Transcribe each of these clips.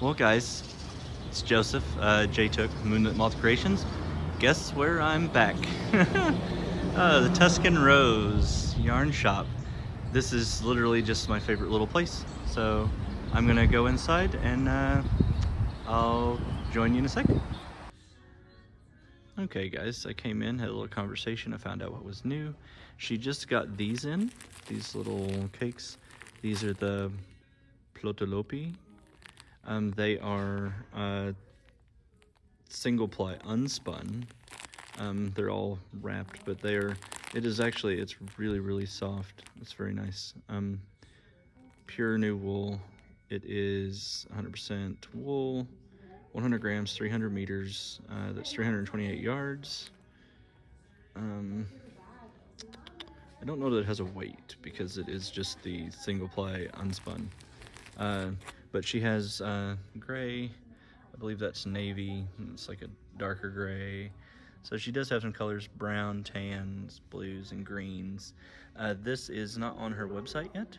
Well, guys, it's Joseph, J-Took, Moonlit Moth Creations. Guess where I'm back? The Tuscan Rose yarn shop. This is literally just my favorite little place. So I'm gonna go inside and I'll join you in a second. Okay, guys, I came in, had a little conversation. I found out what was new. She just got these in, these little cakes. These are the plotolopi. They are single ply unspun. They're all wrapped, but it's really soft. It's very nice. Pure new wool. It is 100% wool, 100 grams, 300 meters. That's 328 yards. I don't know that it has a weight because it is just the single ply unspun. But she has gray, I believe that's navy, it's like a darker gray. So she does have some colors: brown, tans, blues, and greens. This is not on her website yet,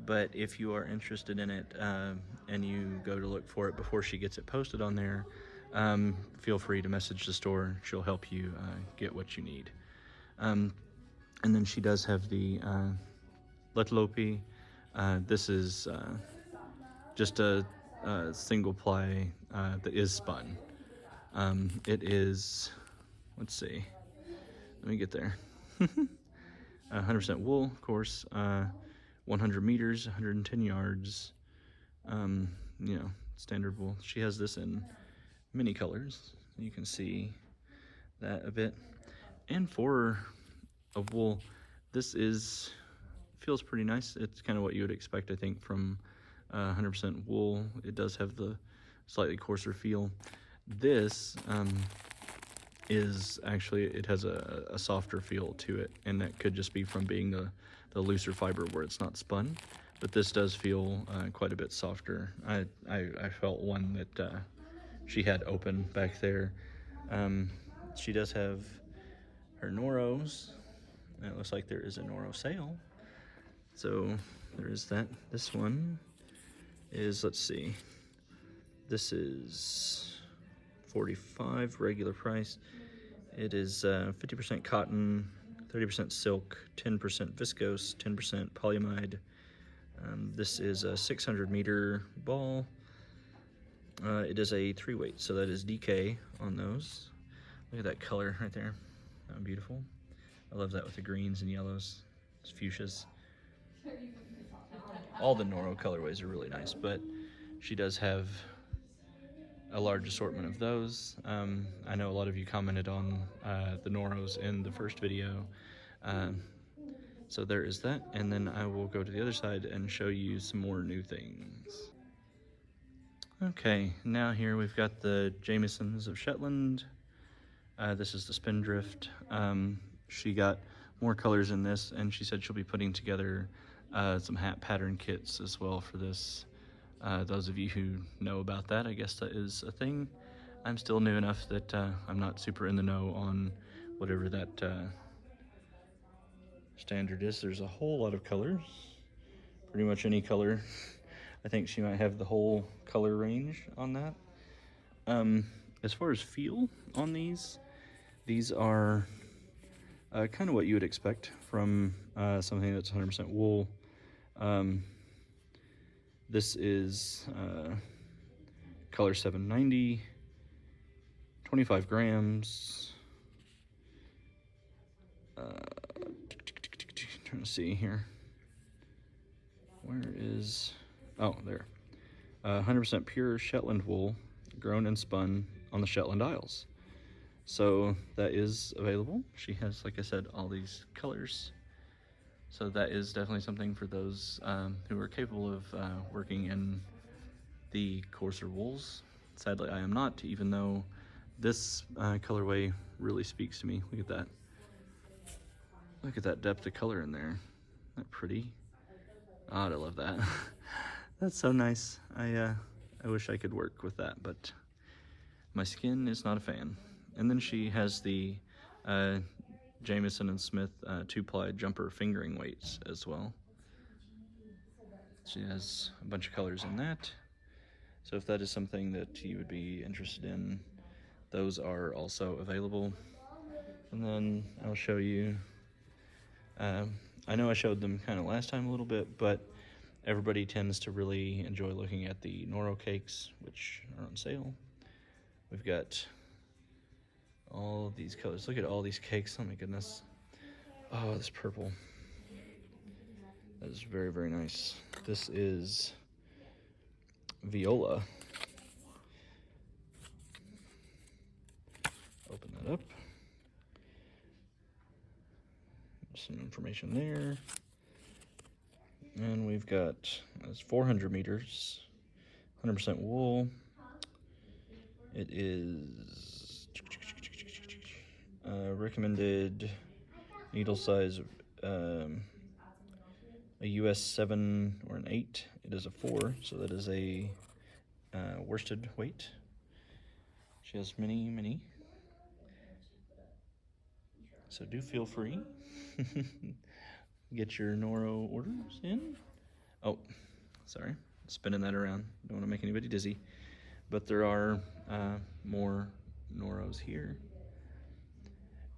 but if you are interested in it and you go to look for it before she gets it posted on there, feel free to message the store. She'll help you get what you need. And then she does have the Letlopi. This is just a single ply that is spun. It is, let's see, let me get there. 100% wool, of course, 100 meters, 110 yards, standard wool. She has this in many colors. You can see that a bit. And for a wool, this feels pretty nice. It's kind of what you would expect, I think, from 100% wool. It does have the slightly coarser feel. This is actually, it has a softer feel to it, and that could just be from being the looser fiber where it's not spun. But this does feel quite a bit softer. I felt one that she had open back there. She does have her Noros, and it looks like there is a Noro sale. So there is that. This one is, let's see, this is $45 regular price. It is 50% cotton, 30% silk, 10% viscose, 10% polyamide. This is a 600 meter ball. It is a 3-weight, so that is DK on those. Look at that color right there. Oh, beautiful. I love that with the greens and yellows. It's fuchsias. All the Noro colorways are really nice, but she does have a large assortment of those. I know a lot of you commented on the Noros in the first video. So there is that, and then I will go to the other side and show you some more new things. Okay, now here we've got the Jamiesons of Shetland. This is the Spindrift. She got more colors in this, and she said she'll be putting together some hat pattern kits as well for this. Those of you who know about that, I guess that is a thing. I'm still new enough that I'm not super in the know on whatever that standard is. There's a whole lot of colors, pretty much any color. I think she might have the whole color range on that. As far as feel on these are kind of what you would expect from something that's 100% wool. This is color 790, 25 grams. Trying to see here. Where is, oh, there. 100% pure Shetland wool, grown and spun on the Shetland Isles. So that is available. She has, like I said, all these colors. So that is definitely something for those who are capable of working in the coarser wools. Sadly, I am not, even though this colorway really speaks to me. Look at that. Look at that depth of color in there. Isn't that pretty? Oh, I love that. That's so nice. I wish I could work with that, but my skin is not a fan. And then she has the Jamieson and Smith 2-ply jumper fingering weights as well. She has a bunch of colors in that. So if that is something that you would be interested in, those are also available. And then I'll show you, I know I showed them kind of last time a little bit, but everybody tends to really enjoy looking at the Noro cakes, which are on sale. We've got all of these colors. Look at all these cakes. Oh my goodness. Oh, this purple. That is very, very nice. This is Viola. Open that up. Some information there. And we've got, it's 400 meters, 100% wool. It is recommended needle size, a US 7 or an 8. It is a 4, so that is a worsted weight. She has many. So do feel free. Get your Noro orders in. Oh, sorry, spinning that around. Don't want to make anybody dizzy. But there are more Noros here.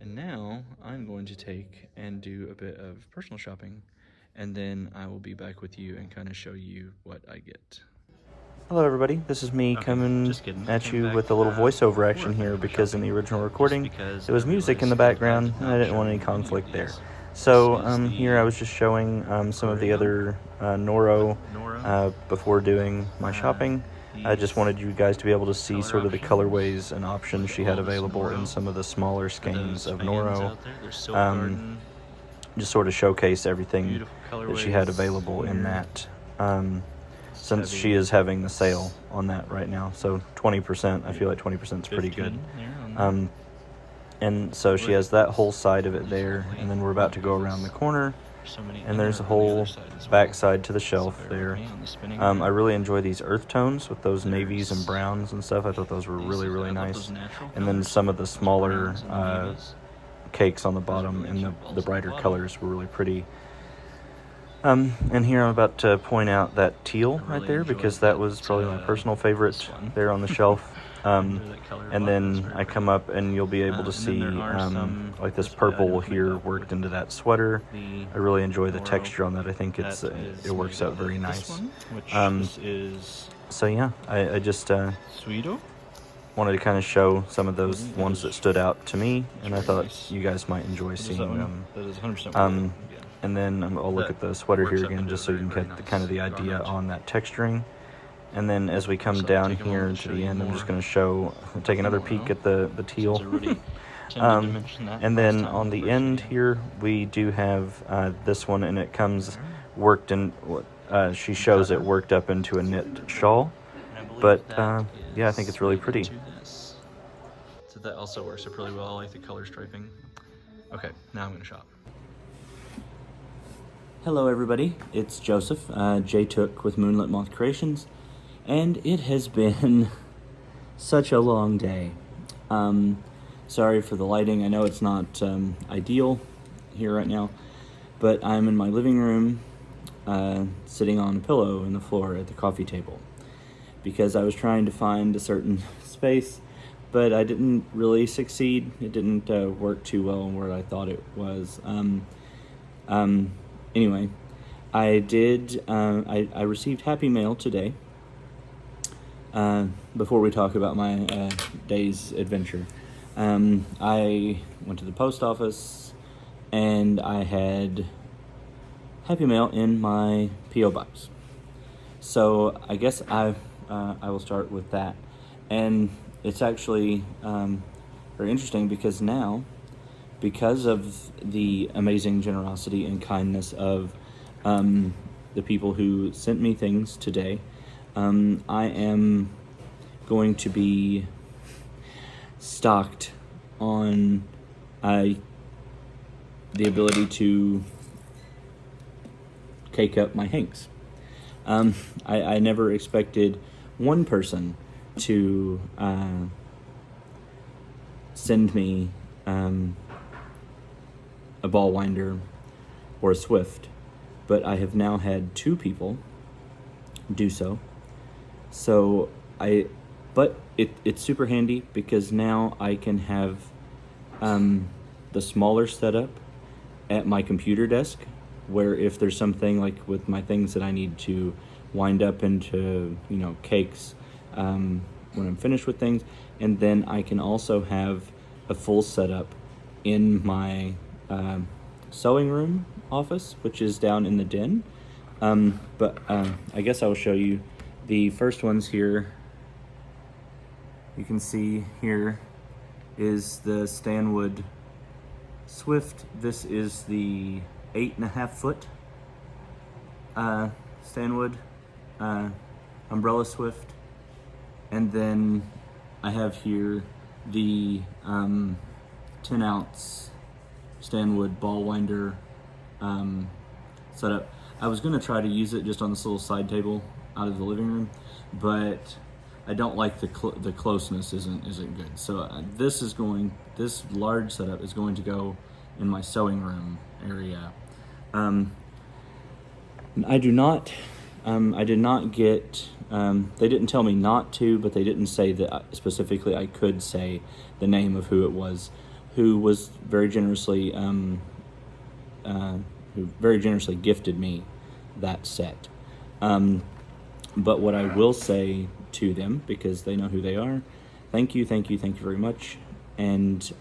And now I'm going to take and do a bit of personal shopping, and then I will be back with you and kind of show you what I get. Hello everybody, this is me coming at you with a little voiceover action here, because in the original recording there was music in the background and I didn't want any conflict there. So here I was just showing some of the other Noro before doing my shopping. I just wanted you guys to be able to see sort of the colorways and options she had available in some of the smaller skeins of Noro. Just sort of showcase everything that she had available in that. Since she is having the sale on that right now, so 20%, I feel like 20% is pretty good. And so she has that whole side of it there, and then we're about to go around the corner, and there's a whole back side to the shelf there. I really enjoy these earth tones with those navies and browns and stuff. I thought those were really nice. And then some of the smaller cakes on the bottom and the brighter colors were really pretty. And here I'm about to point out that teal right there, because that was probably my personal favorite there on the shelf. And then I come up and you'll be able to see like this purple here worked into that sweater. I really enjoy the texture on that. I think it works out very nice. So yeah, I just wanted to kind of show some of those ones that stood out to me, and I thought you guys might enjoy seeing them. And then I'll look at the sweater here again, just so you can get kind of the idea on that texturing. And then as we come down here to the end, I'm just going to take another peek at the teal. And then on the end here, we do have this one, and it comes worked in, she shows it worked up into a knit shawl. But yeah, I think it's really pretty. So that also works up really well. I like the color striping. Okay, now I'm going to shop. Hello everybody, it's Joseph, J Took with Moonlit Moth Creations, and it has been such a long day. Sorry for the lighting. I know it's not ideal here right now, but I'm in my living room sitting on a pillow in the floor at the coffee table, because I was trying to find a certain space, but I didn't really succeed. It didn't work too well where I thought it was. Anyway, I did, I received Happy Mail today, before we talk about my day's adventure. I went to the post office, and I had Happy Mail in my P.O. box. So I guess I will start with that. And it's actually very interesting, because now, because of the amazing generosity and kindness of the people who sent me things today, I am going to be stocked on the ability to cake up my hanks. I never expected one person to send me a ball winder or a Swift, but I have now had 2 people do so. So but it's super handy because now I can have the smaller setup at my computer desk, where if there's something like with my things that I need to wind up into, cakes when I'm finished with things, and then I can also have a full setup in my sewing room office, which is down in the den. But I guess I will show you the first ones here. You can see here is the Stanwood Swift. This is the 8.5 foot Stanwood umbrella Swift. And then I have here the 10 ounce Stanwood ball winder setup. I was gonna try to use it just on this little side table out of the living room, but I don't like the closeness isn't good. So this large setup is going to go in my sewing room area. I did not get, they didn't tell me not to, but they didn't say that specifically I could say the name of who it was, who was very generously, who very generously gifted me that set. But what I will say to them, because they know who they are, thank you very much. And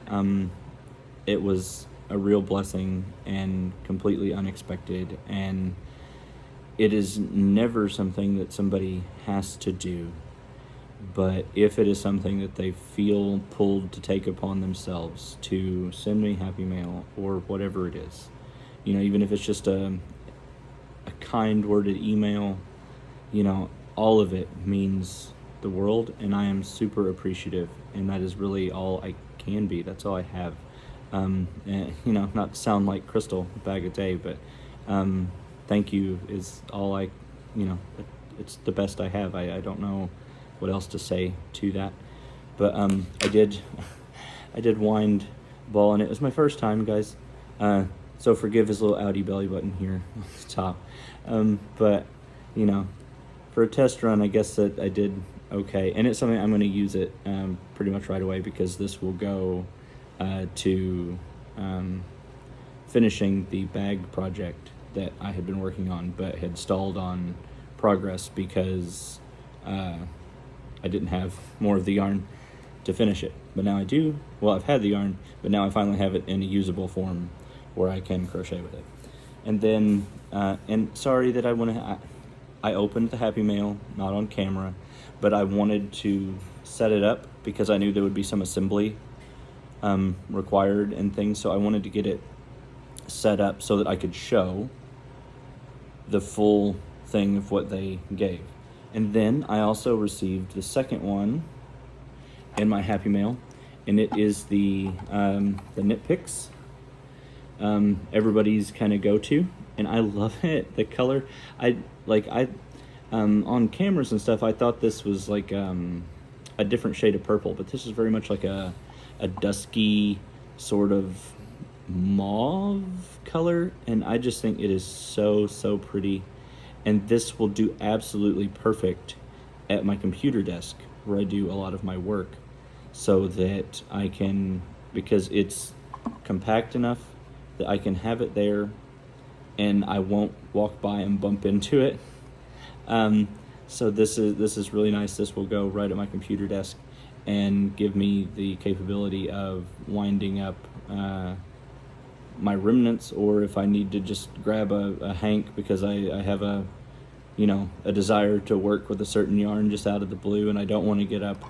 it was a real blessing and completely unexpected, and it is never something that somebody has to do, but if it is something that they feel pulled to take upon themselves to send me happy mail or whatever it is, even if it's just a kind worded email, all of it means the world, and I am super appreciative, and that is really all I can be. That's all I have. And, not to sound like Crystal Bag a Day, but thank you is all it's the best I have. I don't know what else to say to that, but I did wind ball, and it was my first time, guys, so forgive his little outie belly button here on the top, but for a test run, I guess that I did okay, and it's something I'm going to use it pretty much right away, because this will go to finishing the bag project that I had been working on but had stalled on progress because I didn't have more of the yarn to finish it. But now I do. Well, I've had the yarn, but now I finally have it in a usable form where I can crochet with it. And then, and sorry that I opened the Happy Mail, not on camera, but I wanted to set it up because I knew there would be some assembly required and things, so I wanted to get it set up so that I could show the full thing of what they gave. And then I also received the second one in my Happy Mail, and it is the Knit Picks, everybody's kind of go-to, and I love it. The color, on cameras and stuff, I thought this was like a different shade of purple, but this is very much like a dusky sort of mauve color, and I just think it is so pretty. And this will do absolutely perfect at my computer desk where I do a lot of my work, so that I can, because it's compact enough that I can have it there and I won't walk by and bump into it. So this is really nice. This will go right at my computer desk and give me the capability of winding up my remnants, or if I need to just grab a hank because I have a desire to work with a certain yarn just out of the blue and I don't want to get up,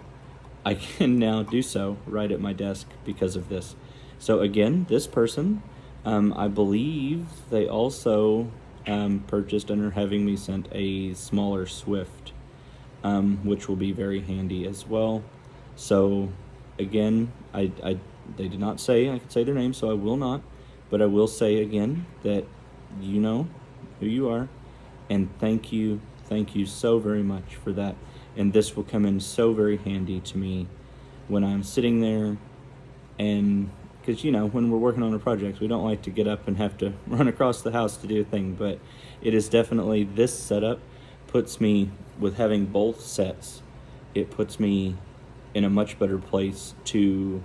I can now do so right at my desk because of this. So again, this person, I believe they also purchased and are having me sent a smaller Swift, which will be very handy as well. So again, they did not say I could say their name, so I will not, but I will say again that you know who you are, and thank you so very much for that. And this will come in so very handy to me when I'm sitting there, and because when we're working on a project, we don't like to get up and have to run across the house to do a thing, but it is definitely, this setup puts me, with having both sets, it puts me in a much better place to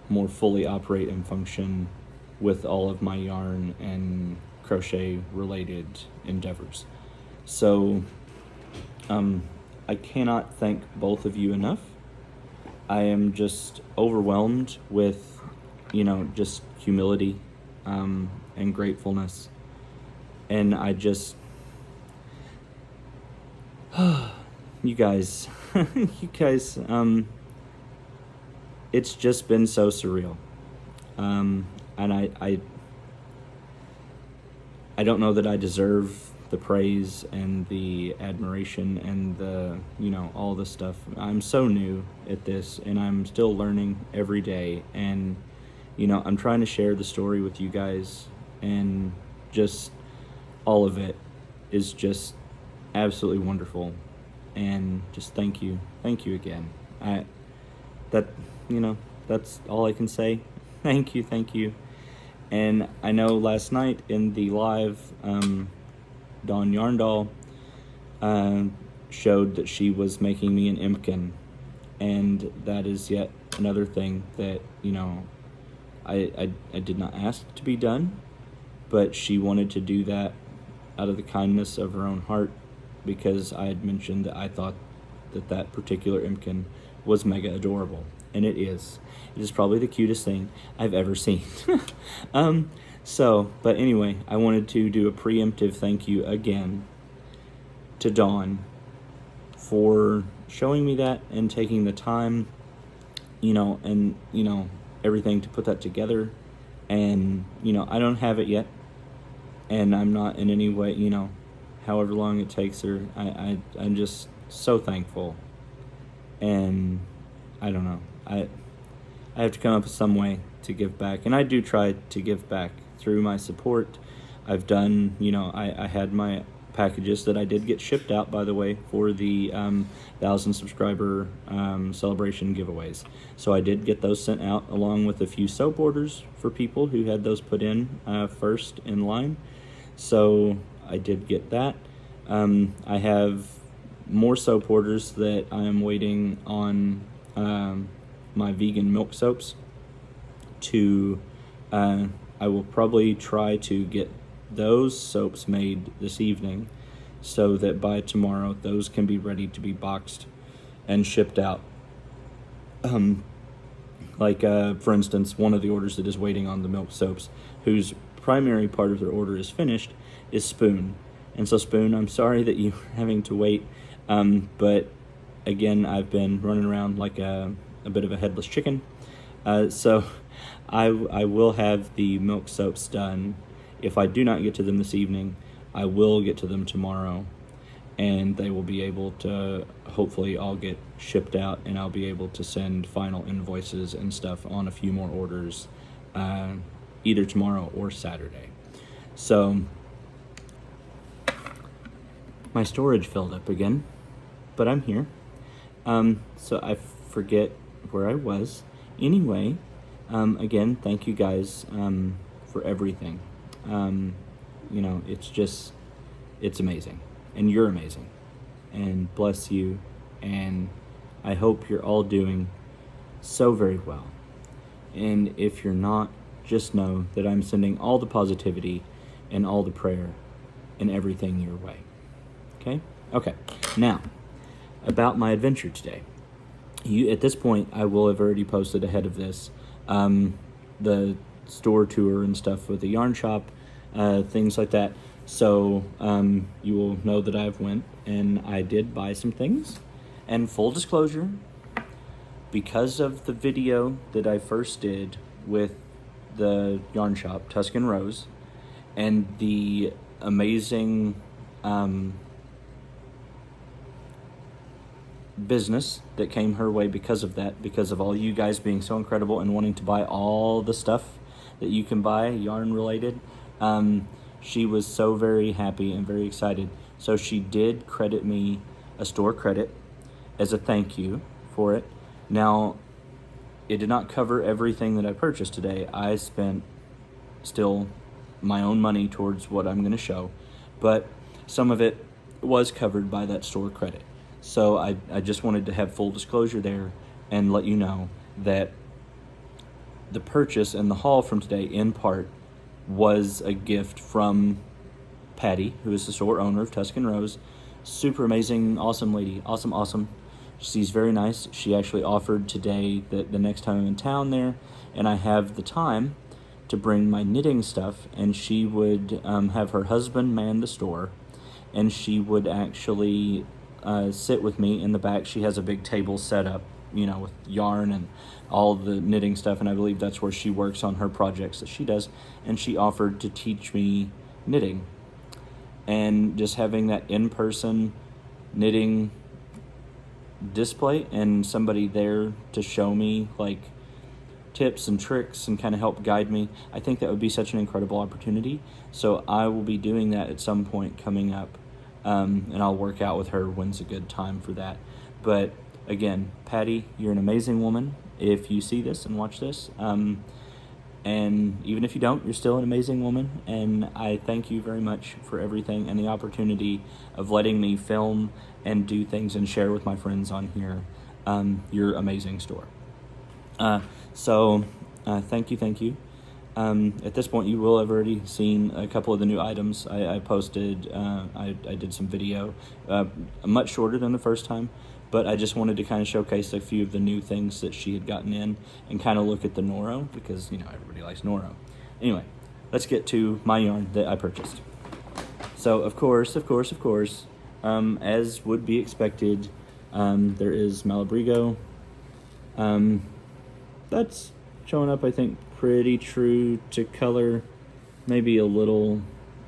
more fully operate and function with all of my yarn and crochet related endeavors. So I cannot thank both of you enough. I am just overwhelmed with, just humility and gratefulness. And I just, you guys, it's just been so surreal. And I don't know that I deserve the praise and the admiration and the, all the stuff. I'm so new at this, and I'm still learning every day. And, I'm trying to share the story with you guys, and just all of it is just absolutely wonderful. And just thank you again. That's all I can say. Thank you. And I know last night in the live, Dawn Yarndall showed that she was making me an Imkin, and that is yet another thing that, I did not ask to be done, but she wanted to do that out of the kindness of her own heart, because I had mentioned that I thought that particular Imkin was mega adorable, and it is. It is probably the cutest thing I've ever seen. But anyway, I wanted to do a preemptive thank you again to Dawn for showing me that and taking the time, and, everything to put that together. And, I don't have it yet, and I'm not in any way, however long it takes her, I'm just so thankful. And I don't know, I have to come up with some way to give back, and I do try to give back through my support. I've done, I had my packages that I did get shipped out, by the way, for the 1,000 subscriber celebration giveaways. So I did get those sent out, along with a few soap orders for people who had those put in first in line. So I did get that. I have more soap orders that I am waiting on my vegan milk soaps to, I will probably try to get those soaps made this evening, so that by tomorrow those can be ready to be boxed and shipped out. For instance, one of the orders that is waiting on the milk soaps, whose primary part of their order is finished, is Spoon. And so Spoon, I'm sorry that you're having to wait, but again, I've been running around like a bit of a headless chicken. So I will have the milk soaps done. If I do not get to them this evening, I will get to them tomorrow, and they will be able to hopefully all get shipped out, and I'll be able to send final invoices and stuff on a few more orders either tomorrow or Saturday. So my storage filled up again, but I'm here. So I forget where I was. Anyway, again, thank you guys for everything. It's amazing, and you're amazing, and bless you, and I hope you're all doing so very well. And if you're not, just know that I'm sending all the positivity and all the prayer and everything your way. Okay, now about my adventure today. At this point, I will have already posted ahead of this the store tour and stuff with the yarn shop, things like that. So you will know that I've went, and I did buy some things. And full disclosure, because of the video that I first did with the yarn shop, Tuscan Rose, and the amazing business that came her way because of that, because of all you guys being so incredible and wanting to buy all the stuff that you can buy yarn related, she was so very happy and very excited. So she did credit me a store credit as a thank you for it. Now, it did not cover everything that I purchased today. I spent still my own money towards what I'm going to show, but some of it was covered by that store credit. So I just wanted to have full disclosure there and let you know that the purchase and the haul from today, in part, was a gift from Patty, who is the store owner of Tuscan Rose. Super amazing, awesome lady. Awesome. She's very nice. She actually offered today that the next time I'm in town there and I have the time to bring my knitting stuff, and she would have her husband man the store, and she would actually sit with me in the back. She has a big table set up, you know, with yarn and all the knitting stuff, and I believe that's where she works on her projects that she does, and she offered to teach me knitting. And just having that in-person knitting display and somebody there to show me like tips and tricks and kind of help guide me, I think that would be such an incredible opportunity. So I will be doing that at some point coming up, and I'll work out with her when's a good time for that. But again, Patty, you're an amazing woman if you see this and watch this, and even if you don't, you're still an amazing woman, and I thank you very much for everything and the opportunity of letting me film and do things and share with my friends on here. Your amazing store. So thank you. At this point, you will have already seen a couple of the new items I posted. I did some video, much shorter than the first time, but I just wanted to kind of showcase a few of the new things that she had gotten in and kind of look at the Noro, because, you know, everybody likes Noro. Anyway, let's get to my yarn that I purchased. So, of course, as would be expected, there is Malabrigo. That's showing up, I think, pretty true to color, maybe a little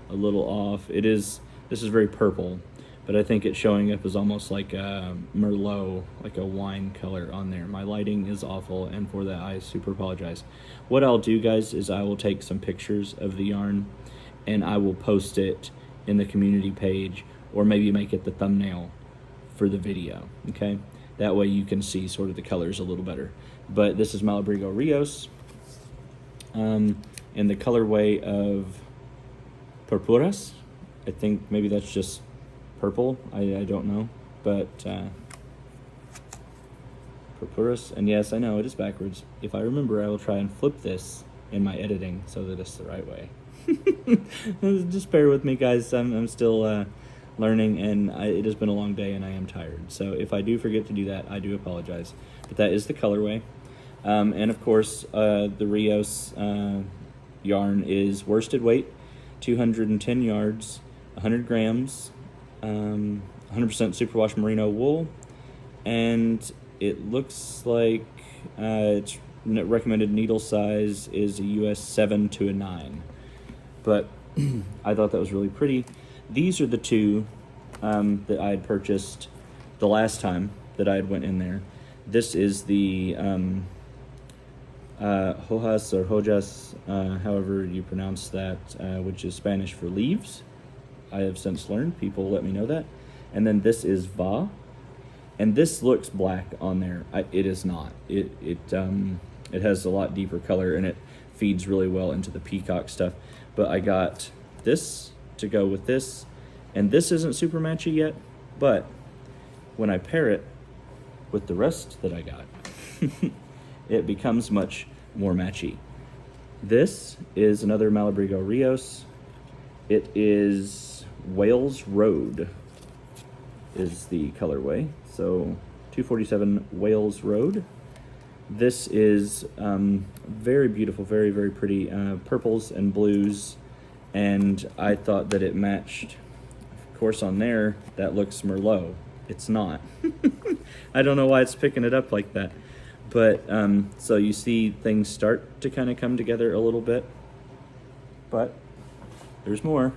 off. This is very purple, but I think it's showing up as almost like a Merlot, like a wine color on there. My lighting is awful, and for that I super apologize. What I'll do, guys, is I will take some pictures of the yarn and I will post it in the community page, or maybe make it the thumbnail for the video, okay? That way you can see sort of the colors a little better. But this is Malabrigo Rios, in the colorway of Purpuras. I think maybe that's just purple, I don't know, but Purpuras, and yes, I know it is backwards. If I remember, I will try and flip this in my editing so that it's the right way. Just bear with me, guys. I'm still learning, and it has been a long day and I am tired, so if I do forget to do that, I do apologize. But that is the colorway, and of course the Rios yarn is worsted weight, 210 yards, 100 grams, 100% superwash merino wool, and it looks like its recommended needle size is a US 7 to a 9, but I thought that was really pretty. These are the two that I had purchased the last time that I had went in there. This is the hojas or hojas, however you pronounce that, which is Spanish for leaves. I have since learned, people let me know that. And then this is va, and this looks black on there. It is not. It has a lot deeper color, and it feeds really well into the peacock stuff. But I got this to go with this, and this isn't super matchy yet, but when I pair it with the rest that I got, it becomes much more matchy. This is another Malabrigo Rios. It is Wales Road is the colorway, so 247 Wales Road. This is very beautiful, very, very pretty, purples and blues, and I thought that it matched. Of course, on there, that looks Merlot. It's not. I don't know why it's picking it up like that. But, so you see things start to kind of come together a little bit. But there's more.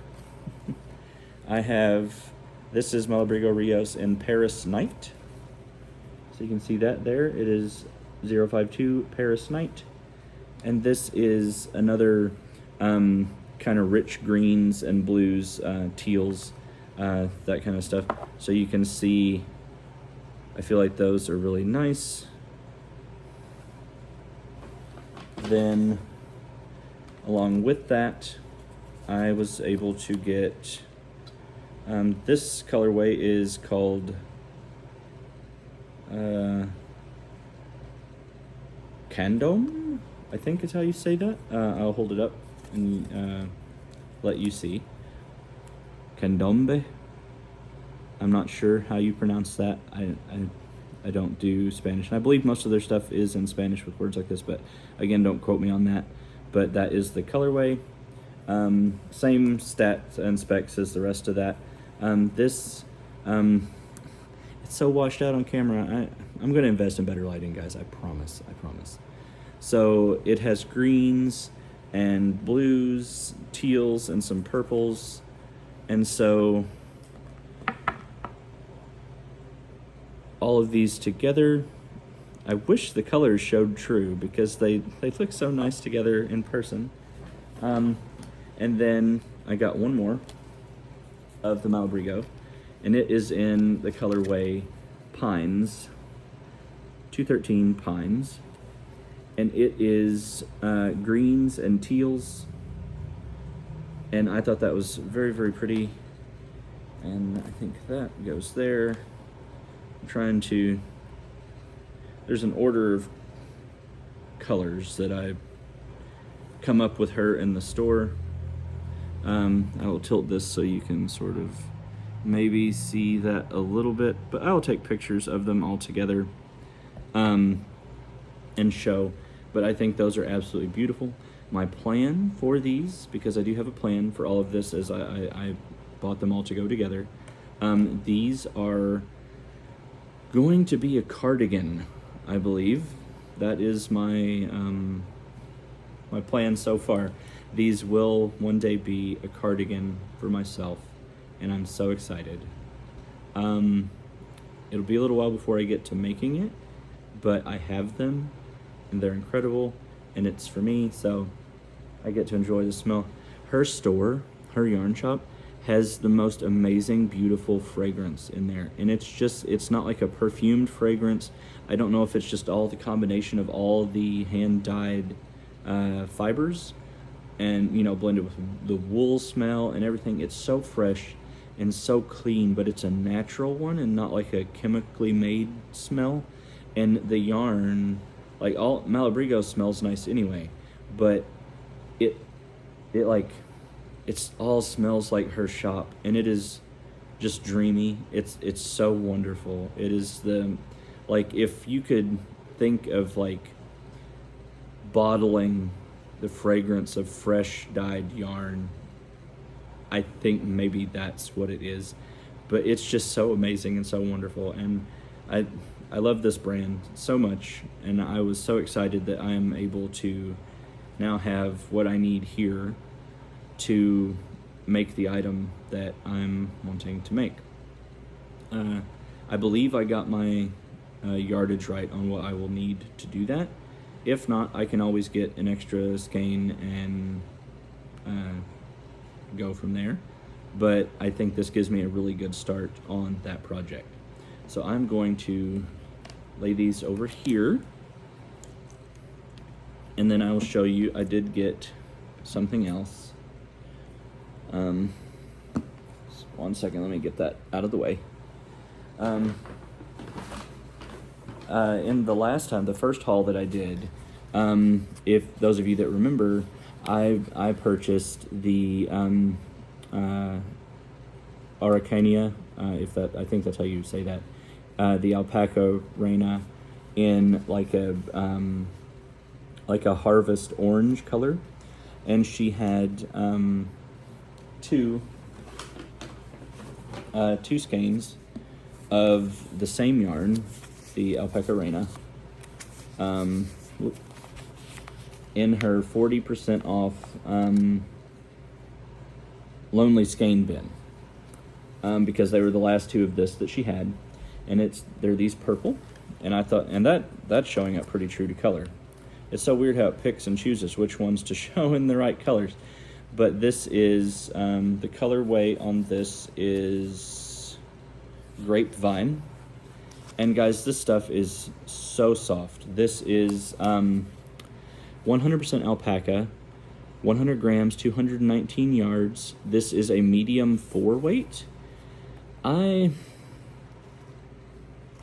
This is Malabrigo Rios in Paris Night. So you can see that there. It is 052 Paris Night. And this is another kind of rich greens and blues, teals, that kind of stuff. So you can see, I feel like those are really nice. Then along with that, I was able to get This colorway is called Candom, I think is how you say that. I'll hold it up and let you see. Candombe. I'm not sure how you pronounce that. I don't do Spanish, and I believe most of their stuff is in Spanish with words like this, but again, don't quote me on that. But that is the colorway. Same stats and specs as the rest of that. This it's so washed out on camera. I'm going to invest in better lighting, guys. I promise. So it has greens and blues, teals, and some purples. And so all of these together, I wish the colors showed true because they look so nice together in person. And then I got one more of the Malabrigo, and it is in the colorway Pines, 213 Pines, and it is greens and teals, and I thought that was very, very pretty, and I think that goes there. I'm trying to, there's an order of colors that I come up with her in the store. I will tilt this so you can sort of maybe see that a little bit, but I will take pictures of them all together and show. But I think those are absolutely beautiful. My plan for these, because I do have a plan for all of this, as I bought them all to go together. These are going to be a cardigan, I believe. That is my my plan so far. These will one day be a cardigan for myself, and I'm so excited. It'll be a little while before I get to making it, but I have them, and they're incredible, and it's for me, so I get to enjoy the smell. Her store, her yarn shop, has the most amazing, beautiful fragrance in there, and it's not like a perfumed fragrance. I don't know if it's just all the combination of all the hand-dyed fibers, and blended with the wool smell and everything. It's so fresh and so clean, but it's a natural one and not like a chemically made smell. And the yarn, like all Malabrigo smells nice anyway, but it all smells like her shop, and it is just dreamy. It's so wonderful. It is if you could think of bottling the fragrance of fresh dyed yarn, I think maybe that's what it is. But it's just so amazing and so wonderful, and I love this brand so much, and I was so excited that I am able to now have what I need here to make the item that I'm wanting to make. I believe I got my yardage right on what I will need to do that. If not, I can always get an extra skein and go from there. But I think this gives me a really good start on that project. So I'm going to lay these over here, and then I will show you. I did get something else. One second, let me get that out of the way. In the first haul that I did, if those of you that remember, I purchased the Araucania, I think that's how you say that, the alpaca reina in like a harvest orange color, and she had two skeins of the same yarn, the alpaca reina, in her 40% off Lonely Skein bin, because they were the last two of this that she had, and they're these purple, and I thought, and that's showing up pretty true to color. It's so weird how it picks and chooses which ones to show in the right colors. But this is the colorway on this is Grapevine. And guys, this stuff is so soft. This is 100% alpaca, 100 grams, 219 yards. This is a medium 4 weight, I'm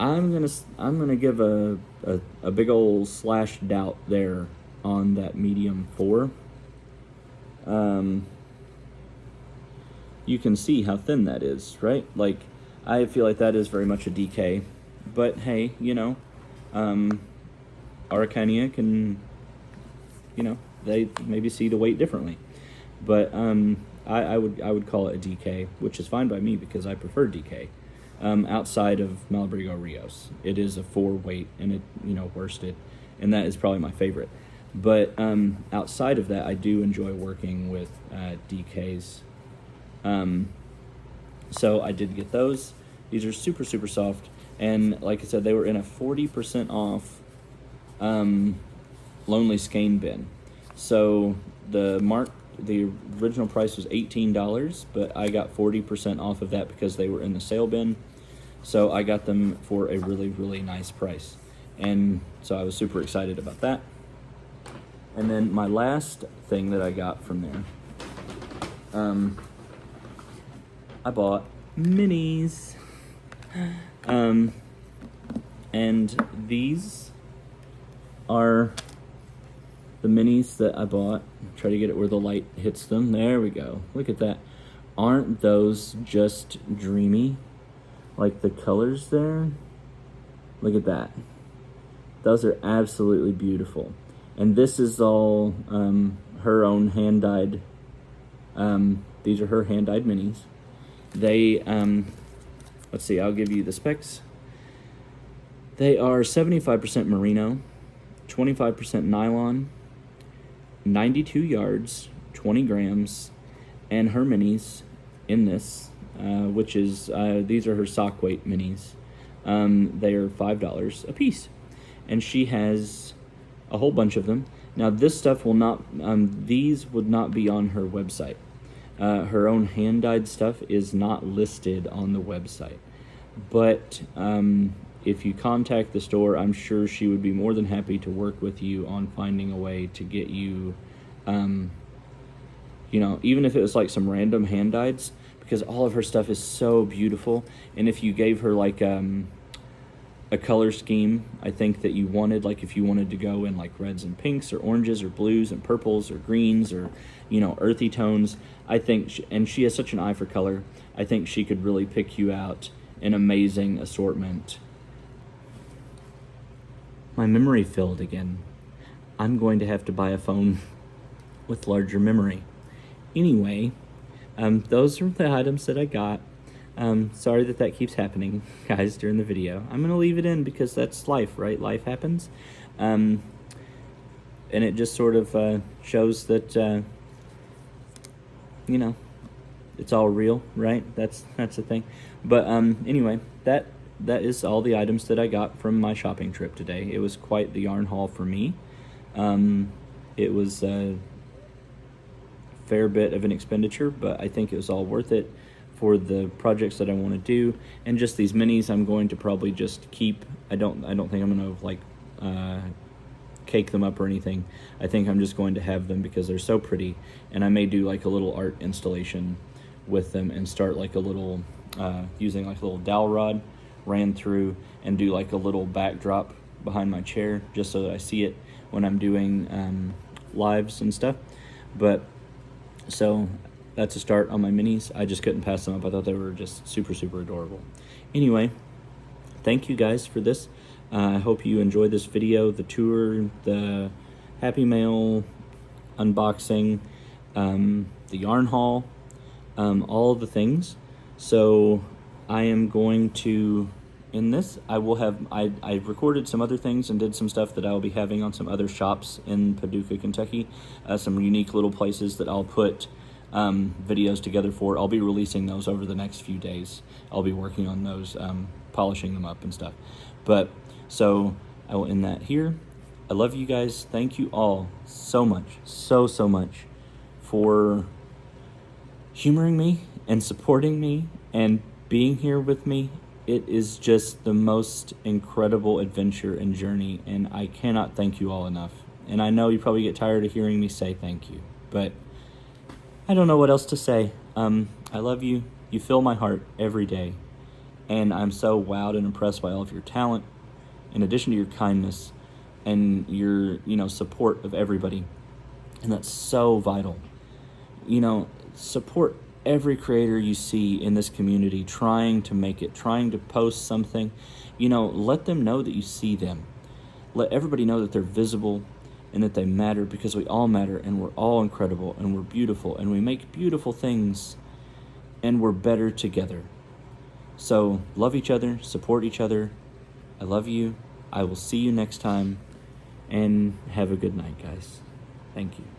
gonna give a big old slash doubt there on that medium 4. You can see how thin that is, right? Like, I feel like that is very much a DK, but hey, you know, Araucania can, you know, they maybe see the weight differently, but I would call it a DK, which is fine by me because I prefer DK. Outside of Malabrigo Rios, it is a 4 weight, and it, you know, worsted, and that is probably my favorite. But outside of that, I do enjoy working with DKs. So I did get those. These are super, super soft, and like I said, they were in a 40% off Lonely Skein bin. So the original price was $18, but I got 40% off of that because they were in the sale bin. So I got them for a really, really nice price. And so I was super excited about that. And then my last thing that I got from there, I bought minis. And these are the minis that I bought. Try to get it where the light hits them. There we go. Look at that. Aren't those just dreamy? Like the colors there. Look at that. Those are absolutely beautiful. And this is all her own hand-dyed. These are her hand-dyed minis. They, let's see, I'll give you the specs. They are 75% merino, 25% nylon, 92 yards, 20 grams, and her minis in this, which is, these are her sock weight minis. They are $5 a piece. And she has a whole bunch of them. Now this stuff will not, these would not be on her website. Her own hand-dyed stuff is not listed on the website. But if you contact the store, I'm sure she would be more than happy to work with you on finding a way to get you, you know, even if it was like some random hand-dyeds, because all of her stuff is so beautiful. And if you gave her like a color scheme, I think that you wanted, like if you wanted to go in like reds and pinks or oranges or blues and purples or greens or, you know, earthy tones, I think, and she has such an eye for color, I think she could really pick you out an amazing assortment. My memory filled again. I'm going to have to buy a phone with larger memory. Anyway, those are the items that I got. Sorry that keeps happening, guys, during the video. I'm going to leave it in because that's life, right? Life happens. And it just sort of shows that, you know, it's all real, right? That's the thing. But anyway, that is all the items that I got from my shopping trip today. It was quite the yarn haul for me. It was a fair bit of an expenditure, but I think it was all worth it for the projects that I want to do. And just these minis I'm going to probably just keep. I don't think I'm going to like cake them up or anything. I think I'm just going to have them because they're so pretty, and I may do like a little art installation with them and start like a little using like a little dowel rod ran through and do like a little backdrop behind my chair just so that I see it when I'm doing lives and stuff. But so that's a start on my minis. I just couldn't pass them up. I thought they were just super, super adorable. Anyway, thank you guys for this. I hope you enjoyed this video, the tour, the Happy Mail unboxing, the yarn haul, all of the things. So I am going to, in this, I recorded some other things and did some stuff that I'll be having on some other shops in Paducah, Kentucky, some unique little places that I'll put videos together for. I'll be releasing those over the next few days. I'll be working on those, polishing them up and stuff. But so I will end that here. I love you guys. Thank you all so much, so much for humoring me and supporting me and being here with me. It is just the most incredible adventure and journey, and I cannot thank you all enough. And I know you probably get tired of hearing me say thank you, but I don't know what else to say. I love you. You fill my heart every day. And I'm so wowed and impressed by all of your talent, in addition to your kindness and your, support of everybody. And that's so vital. Support every creator you see in this community trying to make it, trying to post something. Let them know that you see them. Let everybody know that they're visible and that they matter, because we all matter, and we're all incredible, and we're beautiful, and we make beautiful things, and we're better together. So love each other, support each other. I love you. I will see you next time, and have a good night, guys. Thank you.